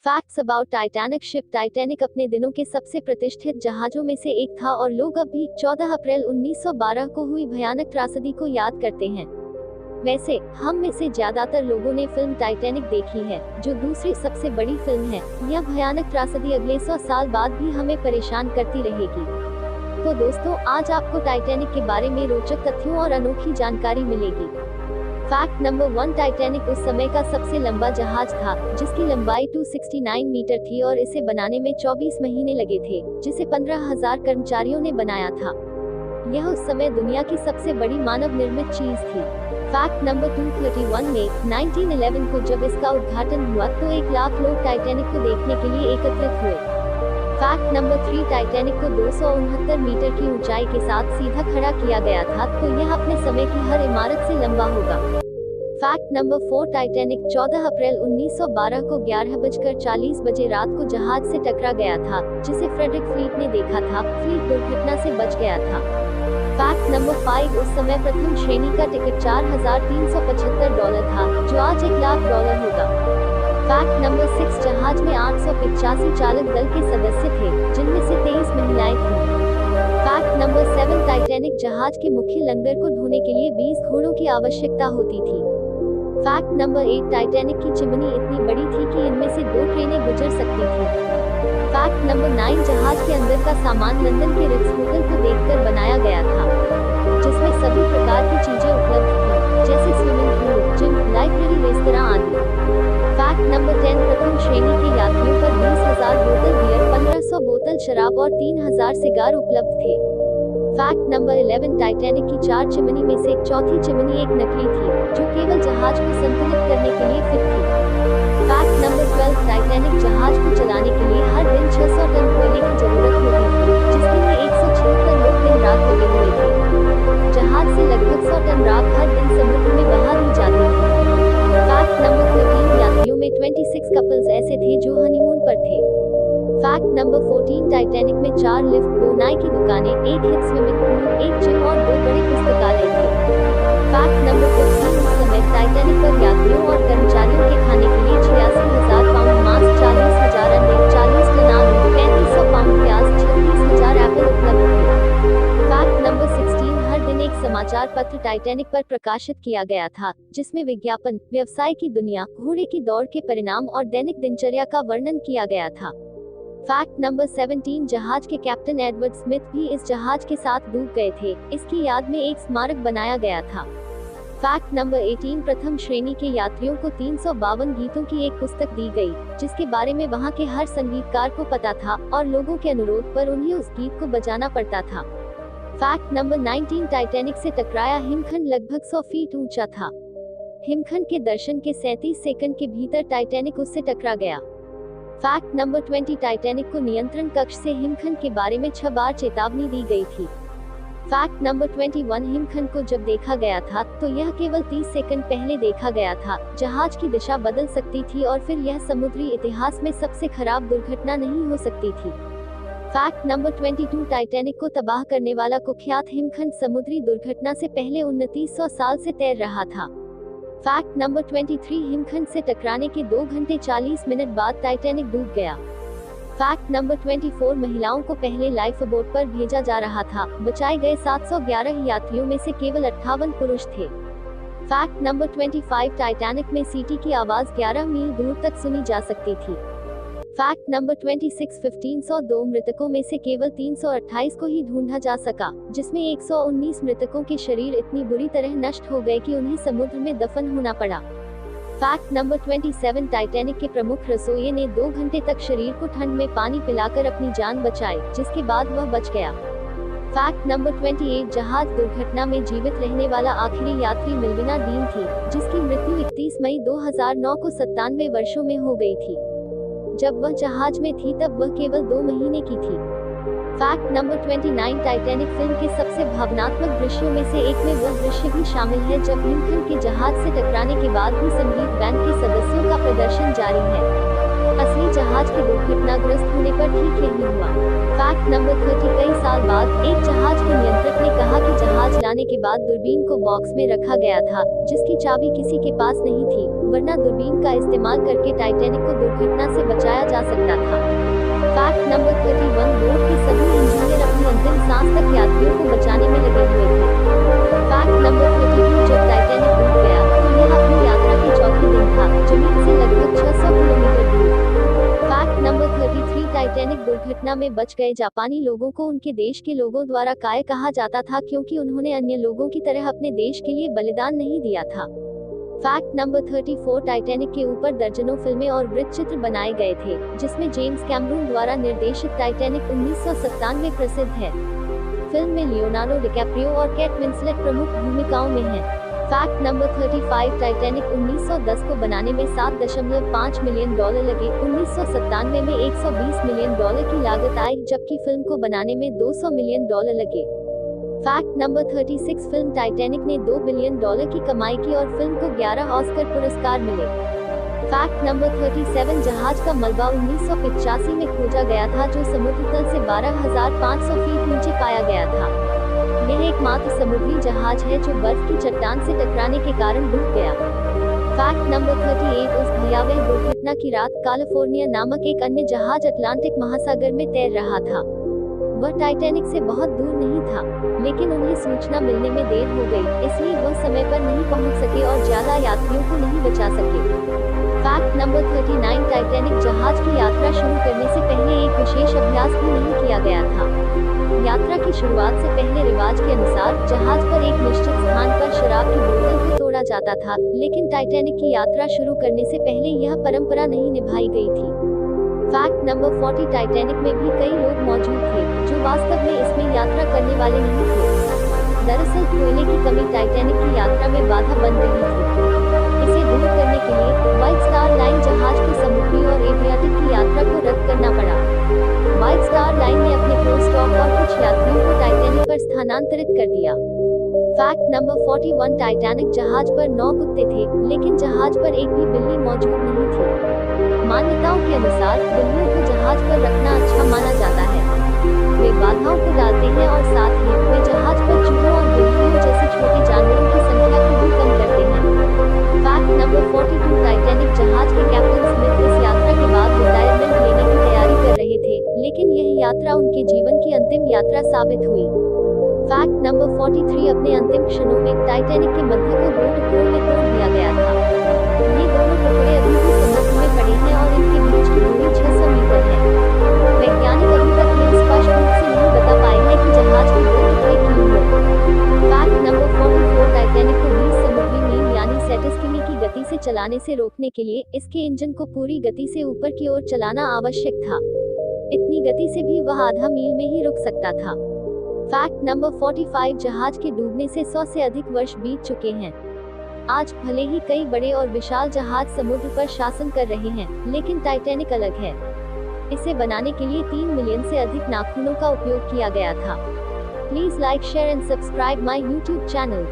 Facts about Titanic ship. Titanic अपने दिनों के सबसे प्रतिष्ठित जहाजों में से एक था और लोग अब भी 14 अप्रैल 1912 को हुई भयानक त्रासदी को याद करते हैं। वैसे हम में से ज्यादातर लोगों ने फिल्म टाइटैनिक देखी है, जो दूसरी सबसे बड़ी फिल्म है। यह भयानक त्रासदी अगले 100 साल बाद भी हमें परेशान करती रहेगी। तो दोस्तों, आज आपको टाइटैनिक के बारे में रोचक तथ्यों और अनोखी जानकारी मिलेगी। फैक्ट नंबर 1, टाइटैनिक उस समय का सबसे लंबा जहाज था, जिसकी लंबाई 269 मीटर थी और इसे बनाने में 24 महीने लगे थे, जिसे 15,000 कर्मचारियों ने बनाया था। यह उस समय दुनिया की सबसे बड़ी मानव निर्मित चीज थी। फैक्ट नंबर 2, 31 में 1911 को जब इसका उद्घाटन हुआ तो 1 लाख लोग टाइटैनिक को देखने के लिए एकत्रित हुए। फैक्ट नंबर 3, टाइटैनिक को 269 मीटर की ऊंचाई के साथ सीधा खड़ा किया गया था, तो यह अपने समय की हर इमारत से लंबा होगा। फैक्ट नंबर 4, टाइटैनिक 14 अप्रैल 1912 को 11:40 बजे रात को जहाज से टकरा गया था, जिसे फ्रेडरिक फ्लीट ने देखा था। फ्लीट दुर्घटना से बच गया था। फैक्ट नंबर 5, उस समय प्रथम श्रेणी का टिकट $4,375 था, जो आज $1,00,000 होगा। फैक्ट नंबर 6, जहाज में 885 चालक दल के सदस्य थे, जिनमें से 23 महिलाएं थीं। फैक्ट नंबर 7, टाइटैनिक जहाज के मुख्य लंगर को ढोने के लिए 20 घोड़ों की आवश्यकता होती थी। फैक्ट नंबर 8, टाइटैनिक की चिमनी इतनी बड़ी थी कि इनमें से 2 ट्रेनें गुजर सकती थीं। फैक्ट नंबर 9, जहाज के अंदर का सामान लंदन के रिट्ज होटल को देखकर बनाया गया था, जिसमें सभी प्रकार की चीजें उपलब्ध थीं, जैसे swimming pool, gym, library, restaurant आदि। फैक्ट नंबर 10, प्रथम श्रेणी के यात्रियों पर 20,000 बोतल बियर, 1500 बोतल शराब और 3,000 सिगार उपलब्ध थे। फैक्ट नंबर 11, टाइटैनिक की 4 चिमनी में से चौथी चिमनी एक नकली थी, जो केवल जहाज को संतुलित करने के लिए फिट थी। फैक्ट नंबर 12, टाइटैनिक जहाज को चलाने के लिए हर दिन 600 टन कोयले की जरूरत होती थी, जिसके लिए 176 लोग दिन रात लगे हुए थे। जहाज से लगभग 100 टन राख हर दिन समुद्र में बहा दी जाती थी। फैक्ट नंबर 13, यात्रियों में 26 कपल्स ऐसे थे जो हनीमून पर थे। फैक्ट नंबर 14, टाइटैनिक में 4 लिफ्ट, 2 नाई की दुकानें, 1 हिट स्विमिंग पूल, 1 जिम और 2 बड़े पुस्तकालय थे। फैक्ट नंबर 15, उस समय टाइटैनिक पर यात्रियों और कर्मचारियों के खाने के लिए 86,000 पाउंड मांस, 40,000 अंडे, 40 टन आलू, 3500 पाउंड प्याज, 36,000 एप्पल उपलब्ध थे। फैक्ट नंबर 16, हर दिन एक समाचार पत्र टाइटैनिक पर प्रकाशित किया गया था, जिसमें विज्ञापन, व्यवसाय की दुनिया, घोड़े की दौड़ के परिणाम और दैनिक दिनचर्या का वर्णन किया गया था। फैक्ट नंबर 17, जहाज के कैप्टन एडवर्ड स्मिथ भी इस जहाज के साथ डूब गए थे। इसकी याद में एक स्मारक बनाया गया था। फैक्ट नंबर 18, प्रथम श्रेणी के यात्रियों को 352 गीतों की एक पुस्तक दी गई, जिसके बारे में वहां के हर संगीतकार को पता था और लोगों के अनुरोध पर उन्हें उस गीत को बजाना पड़ता था। फैक्ट नंबर 19, टाइटैनिक से टकराया हिमखंड लगभग 100 फीट ऊंचा था। हिमखंड के दर्शन के 37 सेकंड के भीतर टाइटैनिक उससे टकरा गया। फैक्ट नंबर 20, टाइटैनिक को नियंत्रण कक्ष से हिमखंड के बारे में 6 बार चेतावनी दी गई थी। फैक्ट नंबर 21, हिमखंड को जब देखा गया था तो यह केवल 30 सेकंड पहले देखा गया था। जहाज की दिशा बदल सकती थी और फिर यह समुद्री इतिहास में सबसे खराब दुर्घटना नहीं हो सकती थी। फैक्ट नंबर 22, टाइटैनिक को तबाह करने वाला कुख्यात हिमखंड समुद्री दुर्घटना से पहले 2900 साल से तैर रहा था। फैक्ट नंबर 23, हिमखंड से टकराने के 2 घंटे 40 मिनट बाद टाइटैनिक डूब गया। फैक्ट नंबर 24, महिलाओं को पहले लाइफ बोट पर भेजा जा रहा था। बचाए गए 711 यात्रियों में से केवल 58 पुरुष थे। फैक्ट नंबर 25, टाइटैनिक में सीटी की आवाज 11 मील दूर तक सुनी जा सकती थी। फैक्ट नंबर 26, 1502 मृतकों में से केवल 328 को ही ढूंढा जा सका, जिसमें 119 मृतकों के शरीर इतनी बुरी तरह नष्ट हो गए कि उन्हें समुद्र में दफन होना पड़ा। फैक्ट नंबर 27, टाइटैनिक के प्रमुख रसोइये ने 2 घंटे तक शरीर को ठंड में पानी पिलाकर अपनी जान बचाई, जिसके बाद वह बच गया। फैक्ट नंबर 28, जहाज दुर्घटना में जीवित रहने वाला आखिरी यात्री मिल्विना डीन थी, जिसकी मृत्यु 31 मई 2009 को 97 वर्षों में हो गई थी। जब वह जहाज में थी तब वह केवल 2 महीने की थी। फैक्ट नंबर 29, टाइटैनिक फिल्म के सबसे भावनात्मक दृश्यों में से एक में वह दृश्य भी शामिल है जब हिमखंड के जहाज से टकराने के बाद भी संगीत बैंड के सदस्यों का प्रदर्शन जारी है। असली जहाज के दुर्घटनाग्रस्त होने पर ठीक यही हुआ। फैक्ट नंबर 30 कई साल बाद एक जहाज के नियंत्रक ने कहा कि जहाज लाने के बाद दूरबीन को बॉक्स में रखा गया था, जिसकी चाबी किसी के पास नहीं थी, वरना दूरबीन का इस्तेमाल करके टाइटैनिक को दुर्घटना से बचाया जा सकता था। फैक्ट नंबर 31 बोट के सभी इंजीनियर अपनी अंतिम सांस तक यात्रियों को बचाने में लगे हुए थे। फैक्ट नंबर 32 जब टाइटैनिक डूब गया तो यह अपनी यात्रा के चौथे दिन था, जमीन से लगभग 600 किलोमीटर दूर। फैक्ट नंबर 33 टाइटैनिक दुर्घटना में बच गए जापानी लोगों को उनके देश के लोगों द्वारा काय कहा जाता था, क्योंकि उन्होंने अन्य लोगों की तरह अपने देश के लिए बलिदान नहीं दिया था। फैक्ट नंबर 34 टाइटैनिक के ऊपर दर्जनों फिल्में और वृत्तचित्र बनाए गए थे, जिसमें जेम्स कैमरून द्वारा निर्देशित टाइटैनिक 1997 प्रसिद्ध है। फिल्म में लियोनार्डो डिकैप्रियो और केट विंसलेट प्रमुख भूमिकाओं में हैं। फैक्ट नंबर 35 टाइटैनिक 1910 को बनाने में $7.5 मिलियन लगे। 1997 में $120 मिलियन की लागत आई, जबकि फिल्म को बनाने में $200 मिलियन लगे। फैक्ट नंबर 36 फिल्म टाइटैनिक ने $2 बिलियन की कमाई की और फिल्म को 11 ऑस्कर पुरस्कार मिले। फैक्ट नंबर 37 जहाज का मलबा 1985 में खोजा गया था, जो समुद्र तल से 12,500 फीट नीचे पाया गया था। यह एकमात्र समुद्री जहाज है जो बर्फ की चट्टान से टकराने के कारण डूब गया। फैक्ट नंबर 38 उस भयावह दुर्घटना की रात कैलिफोर्निया नामक एक अन्य जहाज अटलांटिक महासागर में तैर रहा था। वह टाइटैनिक से बहुत दूर नहीं था, लेकिन उन्हें सूचना मिलने में देर हो गई, इसलिए वह समय पर नहीं पहुंच सके और ज्यादा यात्रियों को नहीं बचा सके। फैक्ट नंबर 39 टाइटैनिक जहाज की यात्रा शुरू करने से पहले एक विशेष अभ्यास भी नहीं किया गया था। यात्रा की शुरुआत से पहले रिवाज के अनुसार जहाज पर एक निश्चित स्थान पर शराब की बोतल को तोड़ा जाता था, लेकिन टाइटैनिक की यात्रा शुरू करने से पहले यह परंपरा नहीं निभाई गई थी। फैक्ट नंबर 40 टाइटैनिक में भी कई लोग मौजूद थे, जो वास्तव में इसमें यात्रा करने वाले नहीं थे। दरअसल कोयले की कमी टाइटैनिक की यात्रा में बाधा बन रही थी। इसे दूर करने के लिए व्हाइट स्टार लाइन जहाज को समुद्री और एडियाटिक की यात्रा को रद्द करना पड़ा। व्हाइट स्टार लाइन ने अपने क्रू स्टॉप और कुछ यात्रियों को टाइटैनिक पर स्थानांतरित कर दिया। फैक्ट नंबर 41 टाइटैनिक जहाज पर 9 कुत्ते थे, लेकिन जहाज पर एक भी बिल्ली मौजूद नहीं थी। मान्यताओं के अनुसार बिल्लियों को जहाज पर रखना अच्छा माना जाता है। वे बाधाओं को डालते हैं और साथ ही वे जहाज पर चूहों और बिल्लियों जैसे छोटे जानवरों की संख्या को भी कम करते हैं। फैक्ट नंबर 42 टाइटैनिक जहाज के कैप्टन स्मिथ इस यात्रा के बाद रिटायरमेंट लेने की तैयारी कर रहे थे, लेकिन यह यात्रा उनके जीवन की अंतिम यात्रा साबित हुई। फैक्ट नंबर 43 अपने अंतिम क्षणों में टाइटैनिक के मध्य को 2 टुकड़ों में तोड़ दिया गया था। ये दोनों टुकड़े अभी भी समुद्र में पड़े हैं और इनके बीच की दूरी 600 मीटर है। वैज्ञानिक अभी तक यह स्पष्ट रूप से नहीं बता पाए हैं कि जहाज के 2 टुकड़े क्यों हुए। फैक्ट नंबर 44 टाइटैनिक को 20 समुद्री मील यानी 37 किमी की गति से चलाने से रोकने के लिए इसके इंजन को पूरी गति से ऊपर की ओर चलाना आवश्यक था। इतनी गति से भी वह आधा मील में ही रुक सकता था। फैक्ट नंबर 45 जहाज के डूबने से 100 से अधिक वर्ष बीत चुके हैं। आज भले ही कई बड़े और विशाल जहाज समुद्र पर शासन कर रहे हैं, लेकिन टाइटैनिक अलग है। इसे बनाने के लिए 3 मिलियन से अधिक नाखूनों का उपयोग किया गया था। Please like, share and subscribe my YouTube channel.